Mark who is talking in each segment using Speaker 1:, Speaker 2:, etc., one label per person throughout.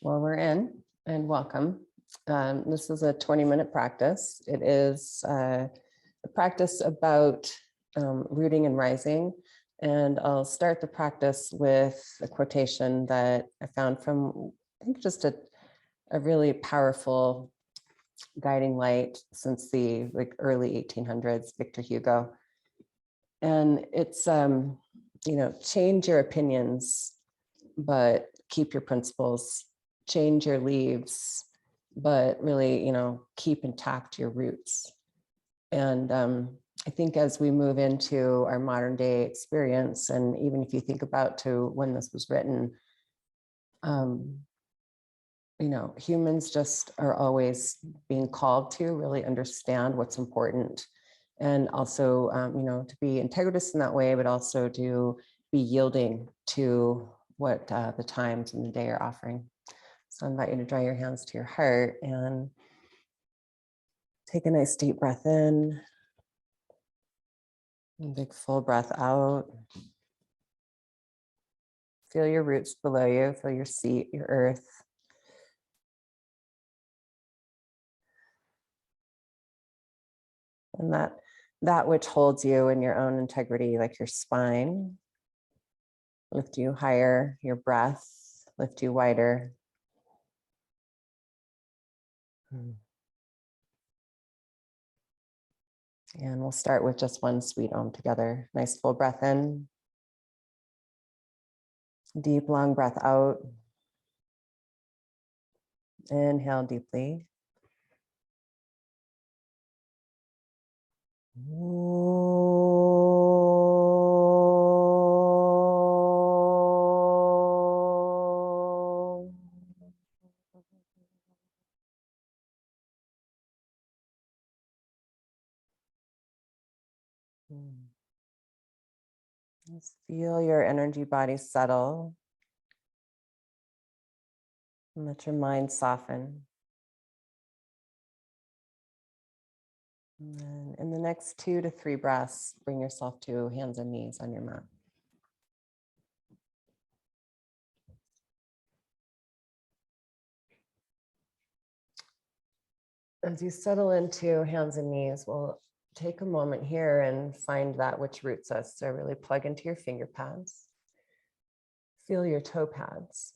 Speaker 1: Well, we're in and welcome. This is a 20-minute practice. It is a practice about rooting and rising. And I'll start the practice with a quotation that I found from, I think, just a really powerful guiding light since the early 1800s, Victor Hugo. And it's, change your opinions, but keep your principles. Change your leaves, but really, keep intact your roots. And I think as we move into our modern day experience, and even if you think about to when this was written, humans just are always being called to really understand what's important, and also, to be integritous in that way, but also to be yielding to what the times and the day are offering. So I invite you to draw your hands to your heart and take a nice deep breath in. A big full breath out. Feel your roots below you. Feel your seat, your earth. And that which holds you in your own integrity, like your spine. Lift you higher, your breath, lift you wider. And we'll start with just one sweet Om together. Nice full breath in. Deep, long breath out. Inhale deeply. Just feel your energy body settle. And let your mind soften. And then in the next 2 to 3 breaths, bring yourself to hands and knees on your mat. As you settle into hands and knees, we'll take a moment here and find that which roots us. So really plug into your finger pads. Feel your toe pads.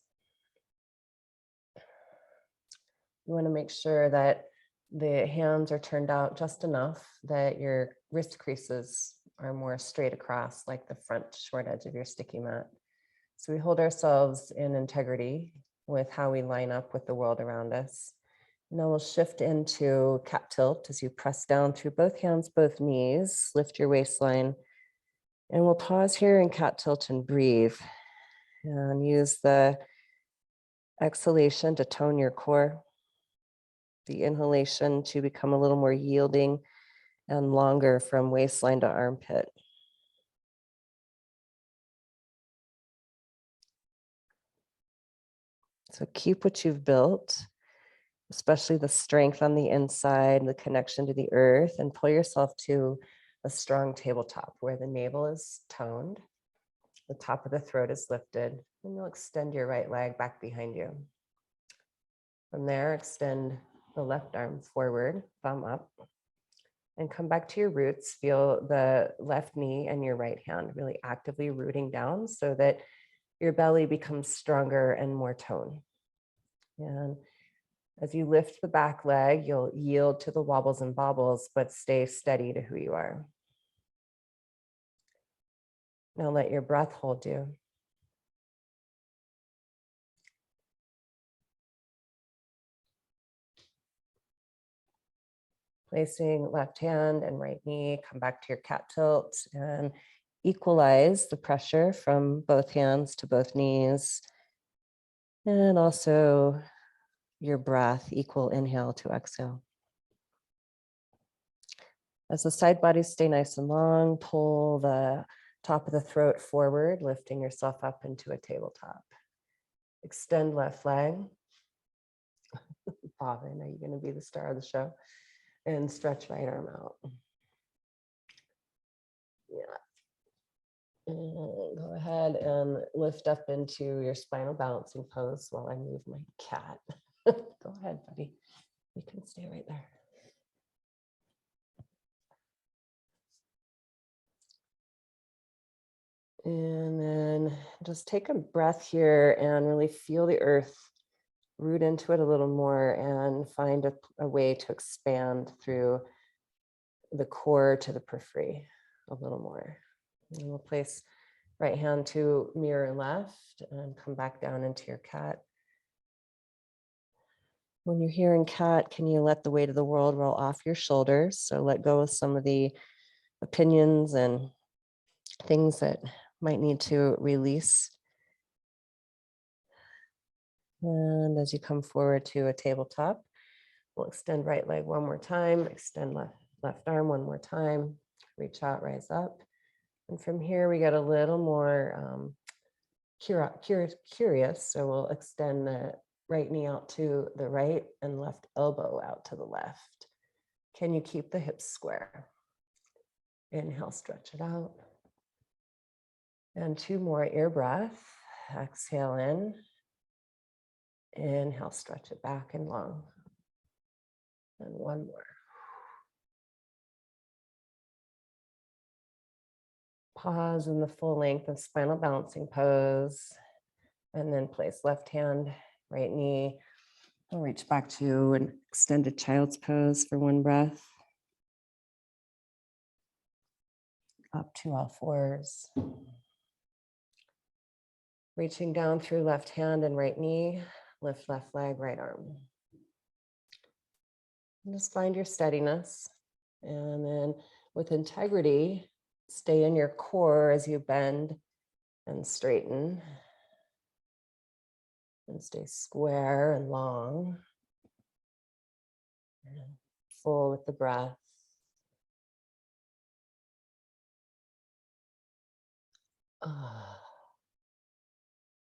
Speaker 1: You want to make sure that the hands are turned out just enough that your wrist creases are more straight across, like the front short edge of your sticky mat. So we hold ourselves in integrity with how we line up with the world around us. Now we'll shift into cat tilt as you press down through both hands, both knees, lift your waistline. And we'll pause here in cat tilt and breathe. And use the exhalation to tone your core. The inhalation to become a little more yielding and longer from waistline to armpit. So keep what you've built, especially the strength on the inside, the connection to the earth, and pull yourself to a strong tabletop where the navel is toned, the top of the throat is lifted, and you'll extend your right leg back behind you. From there, extend the left arm forward, thumb up, and come back to your roots. Feel the left knee and your right hand really actively rooting down so that your belly becomes stronger and more toned. And as you lift the back leg, you'll yield to the wobbles and bobbles, but stay steady to who you are. Now let your breath hold you. Placing left hand and right knee, come back to your cat tilt and equalize the pressure from both hands to both knees. And also your breath, equal inhale to exhale. As the side bodies stay nice and long, pull the top of the throat forward, lifting yourself up into a tabletop. Extend left leg. Bobbin, are you going to be the star of the show? And stretch right arm out. Yeah. And go ahead and lift up into your spinal balancing pose while I move my cat. Go ahead, buddy. You can stay right there. And then just take a breath here and really feel the earth, root into it a little more, and find a way to expand through the core to the periphery a little more. And we'll place right hand to mirror left and come back down into your cat. When you're here in cat, can you let the weight of the world roll off your shoulders? So let go of some of the opinions and things that might need to release. And as you come forward to a tabletop, we'll extend right leg one more time, extend left arm one more time, reach out, rise up. And from here, we get a little more curious. So we'll extend the right knee out to the right and left elbow out to the left. Can you keep the hips square? Inhale, stretch it out. And two more, ear breath. Exhale in. Inhale, stretch it back and long. And one more. Pause in the full length of spinal balancing pose. And then place left hand, right knee. I'll reach back to an extended child's pose for one breath. Up to all fours. Reaching down through left hand and right knee. Lift left leg, right arm. And just find your steadiness. And then with integrity, stay in your core as you bend and straighten. And stay square and long. And full with the breath.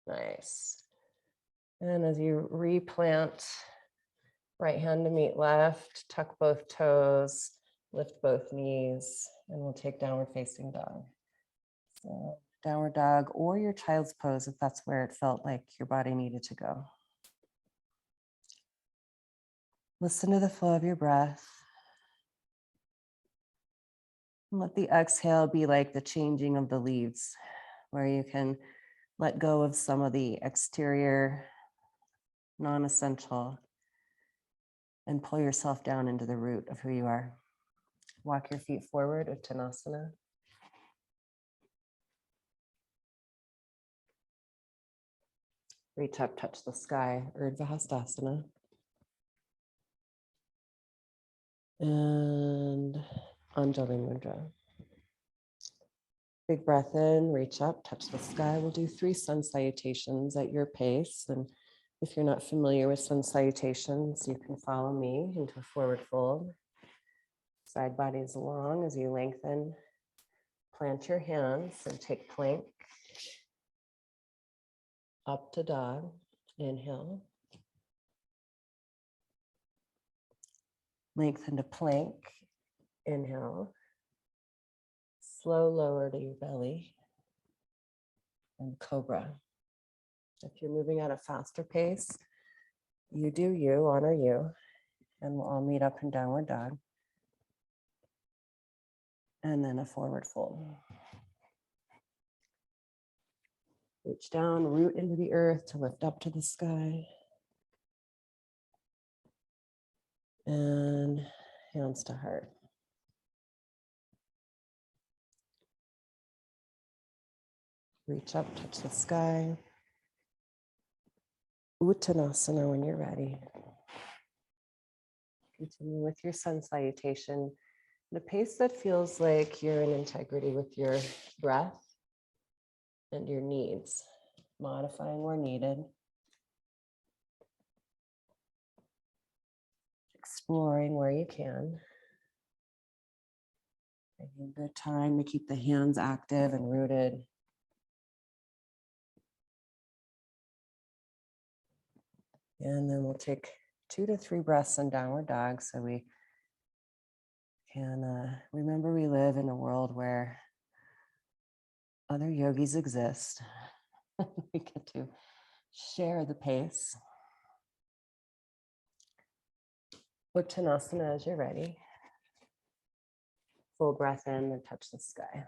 Speaker 1: Nice. And as you replant, right hand to meet left, tuck both toes, lift both knees, and we'll take downward facing dog. So downward dog or your child's pose if that's where it felt like your body needed to go. Listen to the flow of your breath. And let the exhale be like the changing of the leaves, where you can let go of some of the exterior, non-essential, and pull yourself down into the root of who you are. Walk your feet forward, Uttanasana. Reach up, touch the sky, Urdhva Hastasana. And Anjali Mudra. Big breath in, reach up, touch the sky. We'll do 3 sun salutations at your pace. And if you're not familiar with sun salutations, you can follow me into a forward fold. Side bodies long as you lengthen. Plant your hands and take plank. Up to dog. Inhale. Lengthen to plank. Inhale. Slow lower to your belly. And cobra. If you're moving at a faster pace, you do you, honor you. And we'll all meet up in downward dog. And then a forward fold. Reach down, root into the earth to lift up to the sky. And hands to heart. Reach up, touch the sky. Uttanasana when you're ready. Continue with your sun salutation. The pace that feels like you're in integrity with your breath and your needs, modifying where needed. Exploring where you can. Taking a good time to keep the hands active and rooted. And then we'll take 2 to 3 breaths in downward dog so we can remember we live in a world where other yogis exist. We get to share the pace. Uttanasana as you're ready. Full breath in and touch the sky.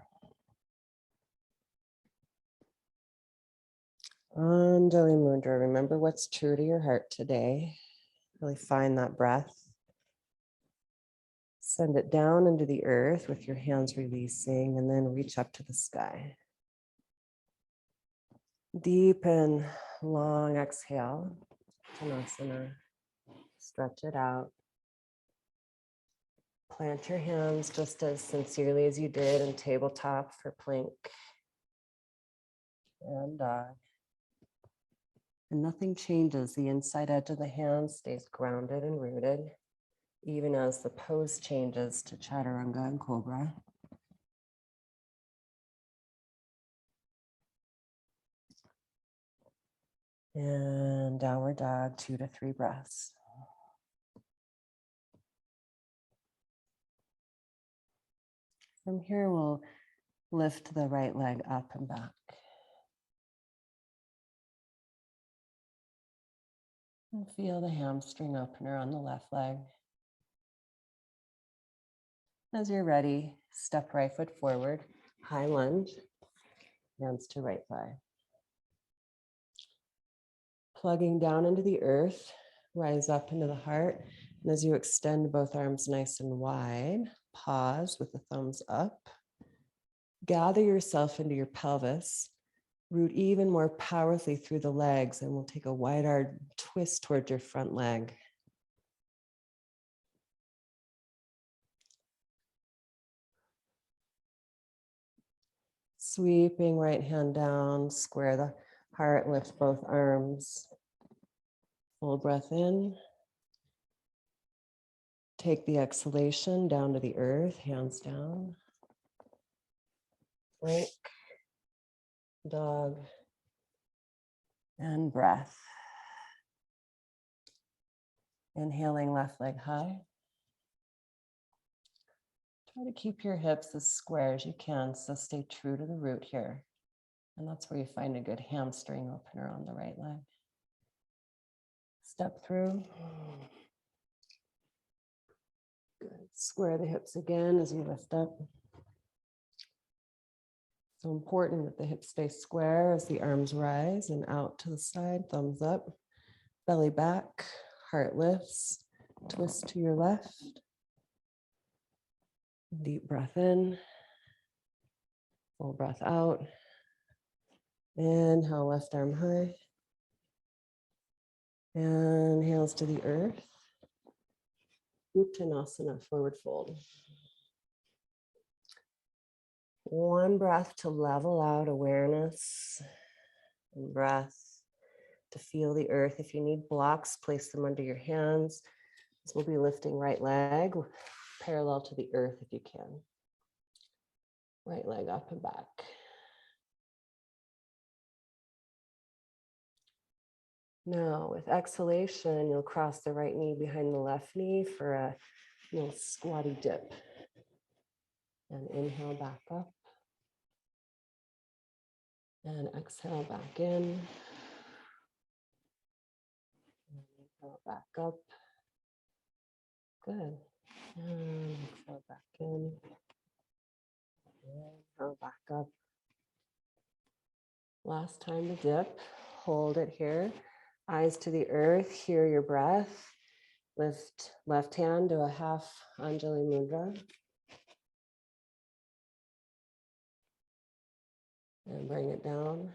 Speaker 1: Anjali Mudra, remember what's true to your heart today. Really find that breath. Send it down into the earth with your hands releasing, and then reach up to the sky. Deep and long exhale. Uttanasana. Stretch it out. Plant your hands just as sincerely as you did in tabletop for plank and dog. And nothing changes. The inside edge of the hand stays grounded and rooted, even as the pose changes to Chaturanga and Cobra. And downward dog, 2 to 3 breaths. From here, we'll lift the right leg up and back. And feel the hamstring opener on the left leg. As you're ready, step right foot forward, high lunge, hands to right thigh. Plugging down into the earth, rise up into the heart. And as you extend both arms nice and wide, pause with the thumbs up. Gather yourself into your pelvis. Root even more powerfully through the legs, and we'll take a wide-arched twist towards your front leg. Sweeping right hand down, square the heart, lift both arms. Full breath in. Take the exhalation down to the earth, hands down. Plank, dog, and breath. Inhaling left leg high. Try to keep your hips as square as you can, so stay true to the root here. And that's where you find a good hamstring opener on the right leg. Step through. Good. Square the hips again as you lift up. So important that the hips stay square as the arms rise and out to the side, thumbs up, belly back, heart lifts, twist to your left. Deep breath in, full breath out. Inhale, left arm high. Inhales to the earth. Uttanasana, forward fold. One breath to level out awareness and breath, to feel the earth. If you need blocks, place them under your hands. This will be lifting right leg parallel to the earth if you can. Right leg up and back. Now, with exhalation, you'll cross the right knee behind the left knee for a little squatty dip. And inhale back up. And exhale back in. And inhale back up. Good. And exhale back in. Inhale back up. Last time to dip. Hold it here. Eyes to the earth. Hear your breath. Lift left hand to a half Anjali Mudra. And bring it down.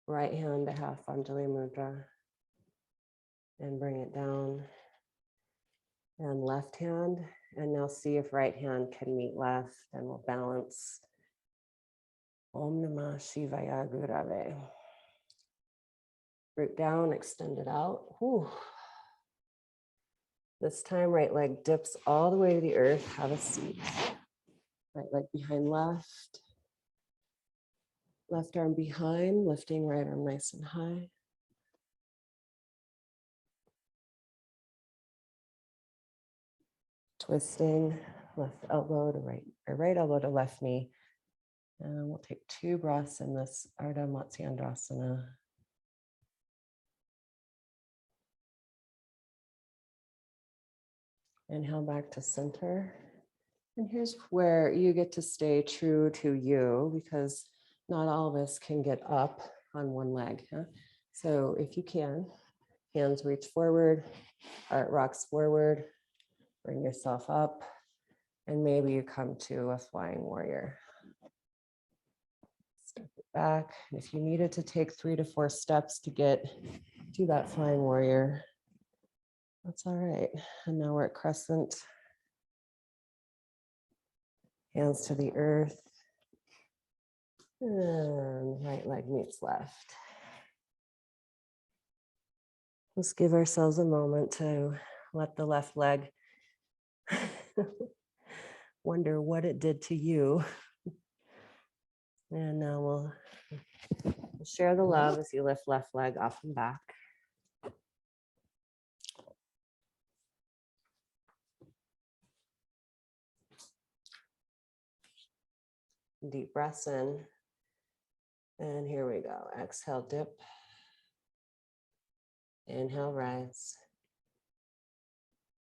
Speaker 1: Right hand to half Anjali Mudra. And bring it down. And left hand. And now see if right hand can meet left, and we'll balance. Om Namah Shivaya Gurave. Root down, extend it out. Whew. This time, right leg dips all the way to the earth. Have a seat. Right leg behind left. Left arm behind, lifting right arm nice and high. Twisting left elbow to right, or right elbow to left knee. And we'll take 2 breaths in this Ardha Matsyendrasana. Inhale back to center. And here's where you get to stay true to you, because not all of us can get up on one leg. Huh? So if you can, hands reach forward, heart rocks forward, bring yourself up, and maybe you come to a flying warrior. Step it back. And if you needed to take 3 to 4 steps to get to that flying warrior, that's all right. And now we're at crescent. Hands to the earth. And right leg meets left. Let's give ourselves a moment to let the left leg wonder what it did to you. And now we'll share the love as you lift left leg off and back. Deep breaths in. And here we go. Exhale, dip. Inhale, rise.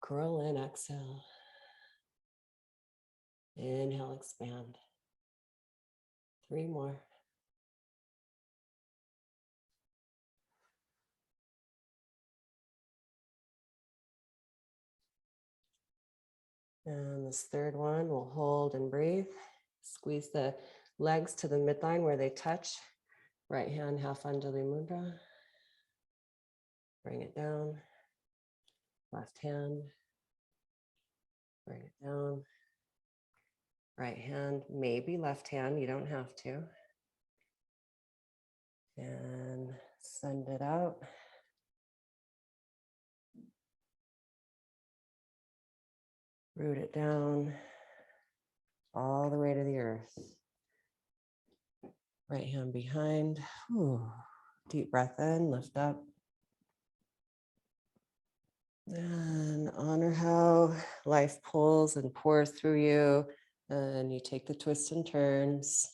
Speaker 1: Curl in, exhale. Inhale, expand. 3 more. And this third one, we'll hold and breathe. Squeeze the legs to the midline where they touch. Right hand, half Anjali Mudra. Bring it down. Left hand. Bring it down. Right hand, maybe left hand, you don't have to. And send it out. Root it down all the way to the earth. Right hand behind. Whew. Deep breath in, lift up. And honor how life pulls and pours through you. And you take the twists and turns.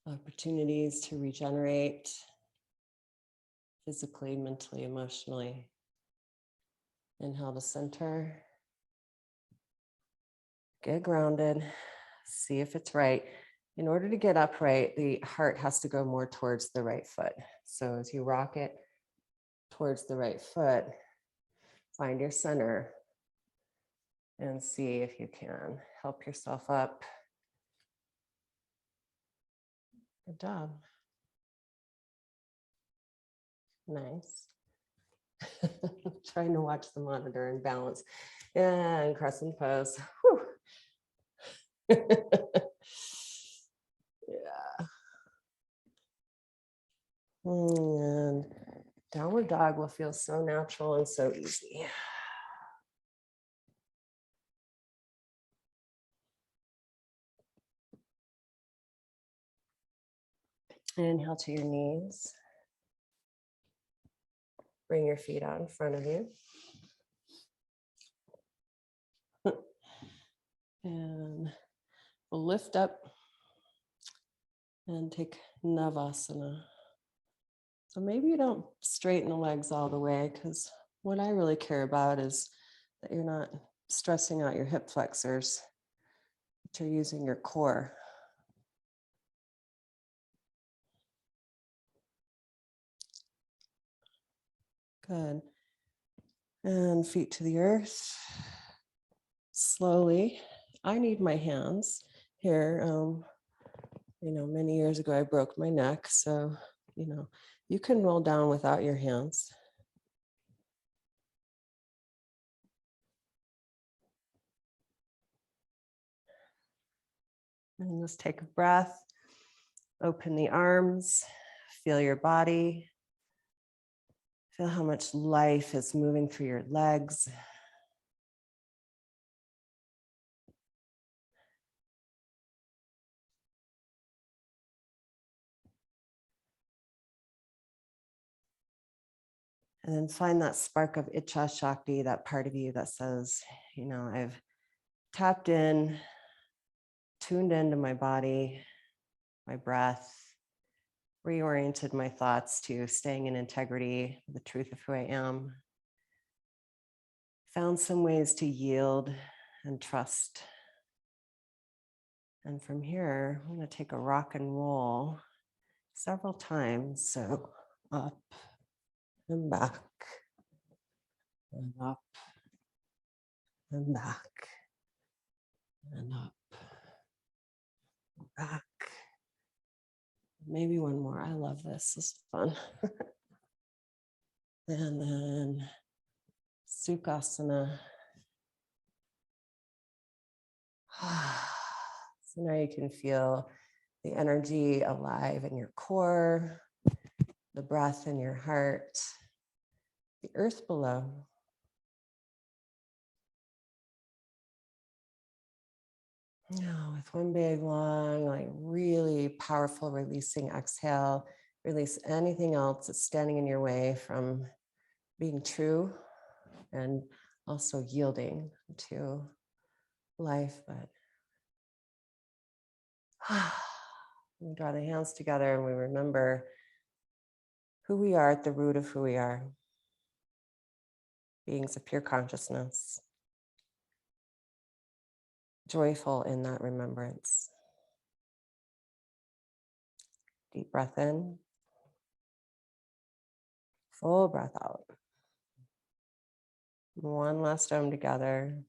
Speaker 1: Opportunities to regenerate physically, mentally, emotionally. Inhale to center. Get grounded. See if it's right. In order to get upright, the heart has to go more towards the right foot. So as you rock it towards the right foot, find your center and see if you can help yourself up. Good job. Nice. Trying to watch the monitor and balance. And crescent pose. Yeah. And downward dog will feel so natural and so easy. Inhale to your knees. Bring your feet out in front of you. And we'll lift up and take Navasana. So maybe you don't straighten the legs all the way, because what I really care about is that you're not stressing out your hip flexors, but you're using your core. Good. And feet to the earth. Slowly. I need my hands here. Many years ago, I broke my neck. So, you can roll down without your hands. And let's take a breath. Open the arms. Feel your body. Feel how much life is moving through your legs. And then find that spark of Ichcha Shakti, that part of you that says, I've tapped in, tuned into my body, my breath, reoriented my thoughts to staying in integrity, the truth of who I am. Found some ways to yield and trust. And from here, I'm going to take a rock and roll several times. So up and back, and up and back, and up, and back. Maybe one more. I love this. This is fun. And then Sukhasana. So now you can feel the energy alive in your core, the breath in your heart, the earth below. Now, with one big, long, like really powerful releasing exhale, release anything else that's standing in your way from being true and also yielding to life. But we draw the hands together and we remember who we are at the root of who we are. Beings of pure consciousness, joyful in that remembrance. Deep breath in, full breath out. One last time together.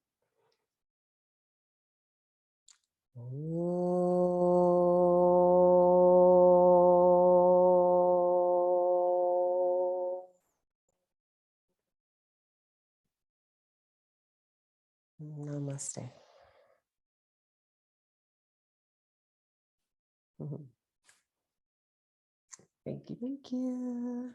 Speaker 1: Namaste. Thank you, thank you.